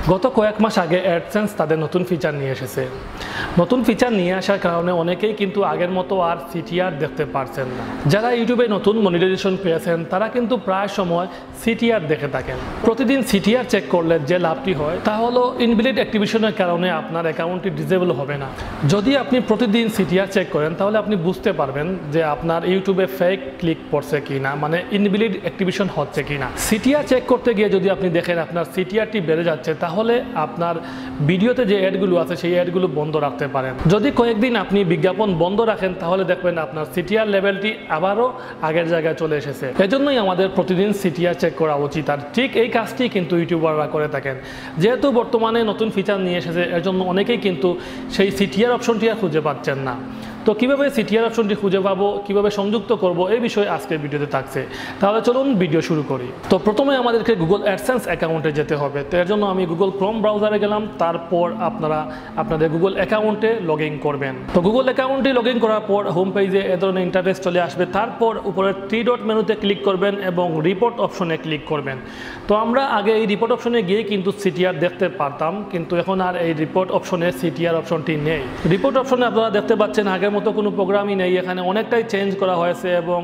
গত কয়েক মাস আগে অ্যাডসেন্স তাদের নতুন ফিচার নিয়ে এসেছে। নতুন ফিচার নিয়ে আসার কারণে অনেকেই কিন্তু আগের মতো আর সিটিআর দেখতে পারছেন না। যারা ইউটিউবে নতুন মনিটাইজেশন পেয়েছেন তারা কিন্তু প্রায় সময় সিটিআর দেখে থাকেন। প্রতিদিন সিটিআর চেক করলে যে লাভটি হয় তা হলো ইনভ্যালিড অ্যাক্টিভেশনের কারণে আপনার অ্যাকাউন্টটি ডিসেবল হবে না। যদি আপনি প্রতিদিন সিটিআর চেক করেন তাহলে আপনি বুঝতে পারবেন যে আপনার ইউটিউবে ফেক ক্লিক পড়ছে কিনা, মানে ইনভ্যালিড অ্যাক্টিভেশন হচ্ছে কিনা। সিটিআর চেক করতে গিয়ে যদি আপনি দেখেন আপনার সিটিআরটি বেড়ে যাচ্ছে তাহলে আপনার ভিডিওতে যে অ্যাডগুলো আছে সেই অ্যাডগুলো বন্ধ রাখতে পারেন। যদি কয়েকদিন আপনি বিজ্ঞাপন বন্ধ রাখেন তাহলে দেখবেন আপনার সিটিআর লেভেলটি আবারও আগের জায়গায় চলে এসেছে। এজন্যই আমাদের প্রতিদিন সিটিআর চেক করা উচিত, আর ঠিক এই কাজটি কিন্তু ইউটিউবাররা করে থাকেন। যেহেতু বর্তমানে নতুন ফিচার নিয়ে এসেছে এর জন্য অনেকেই কিন্তু সেই সিটিআর অপশনটি আর খুঁজে পাচ্ছেন না। তো কীভাবে সিটিআর অপশনটি খুঁজে পাবো, কীভাবে সংযুক্ত করব, এই বিষয়ে আজকের ভিডিওতে থাকছে। তাহলে চলুন ভিডিও শুরু করি। তো প্রথমে আমাদেরকে গুগল অ্যাডসেন্স অ্যাকাউন্টে যেতে হবে। তো এর জন্য আমি গুগল ক্রোম ব্রাউজারে গেলাম, তারপর আপনারা আপনাদের গুগল অ্যাকাউন্টে লগ ইন করবেন। তো গুগল অ্যাকাউন্টে লগ ইন করার পর হোম পেজে এ ধরনের ইন্টারফেস চলে আসবে। তারপর উপরে 3 ডট মেনুতে ক্লিক করবেন এবং রিপোর্ট অপশনে ক্লিক করবেন। তো আমরা আগে এই রিপোর্ট অপশনে গিয়ে কিন্তু সিটিআর দেখতে পারতাম, কিন্তু এখন আর এই রিপোর্ট অপশনে সিটিআর অপশনটি নেই। রিপোর্ট অপশনে আপনারা দেখতে পাচ্ছেন আগের মতো কোনো প্রোগ্রামই নেই, এখানে অনেকটাই চেঞ্জ করা হয়েছে এবং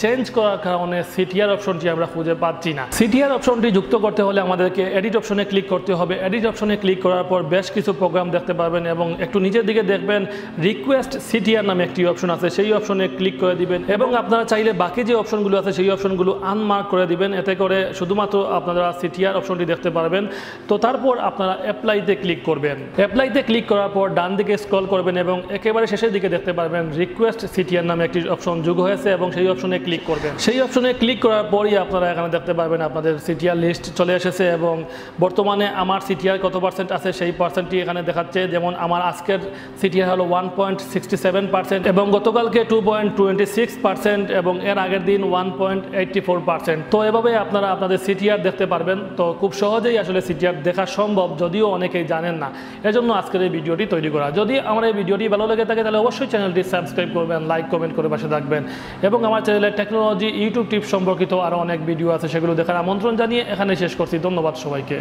চেঞ্জ করার কারণে সিটিআর অপশনটি আমরা খুঁজে পাচ্ছি না। সিটিআর অপশনটি যুক্ত করতে হলে আমাদেরকে এডিট অপশনে ক্লিক করতে হবে। এডিট অপশনে ক্লিক করার পর বেশ কিছু প্রোগ্রাম দেখতে পারবেন এবং একটু নিচের দিকে দেখবেন রিকোয়েস্ট সিটিআর নামে একটি অপশন আছে, সেই অপশনে ক্লিক করে দিবেন এবং আপনারা চাইলে বাকি যে অপশনগুলো আছে সেই অপশনগুলো আনমার্ক করে দিবেন, এতে করে শুধুমাত্র আপনারা সিটিআর অপশনটি দেখতে পারবেন। তো তারপর আপনারা অ্যাপ্লাইতে ক্লিক করবেন। অ্যাপ্লাইতে ক্লিক করার পর ডান দিকে স্ক্রল করবেন এবং একেবারে শেষের দিকে দেখতে পারবেন রিকোয়েস্ট সিটিআর নামে একটি অপশন যোগ হয়েছে এবং সেই অপশনে ক্লিক করবেন। সেই অপশনে ক্লিক করার পরই আপনারা এখানে দেখতে পারবেন আপনাদের সিটিআর লিস্ট চলে এসেছে এবং বর্তমানে আমার সিটিআর কত পার্সেন্ট আছে সেই পার্সেন্টটি এখানে দেখাচ্ছে। যেমন আমার আজকের সিটিআর হলো 1.67% এবং গতকালকে 2.26% এবং এর আগের দিন 1.84%। তো এভাবে আপনারা আপনাদের সিটিআর দেখতে পারবেন। তো খুব সহজেই আসলে সিটিআর দেখা সম্ভব, যদিও অনেকেই জানেন না। এজন্য আজকের এই ভিডিওটি তৈরি করা। যদি আমার এই ভিডিওটি ভালো লেগে থাকে তাহলে অবশ্যই চ্যানেলটি সাবস্ক্রাইব করবেন, লাইক কমেন্ট করে পাশে থাকবেন এবং আমার চ্যানেলে টেকনোলজি ইউটিউব টিপস সম্পর্কিত আরও অনেক ভিডিও আছে, সেগুলো দেখার আমন্ত্রণ জানিয়ে এখানে শেষ করছি। ধন্যবাদ সবাইকে।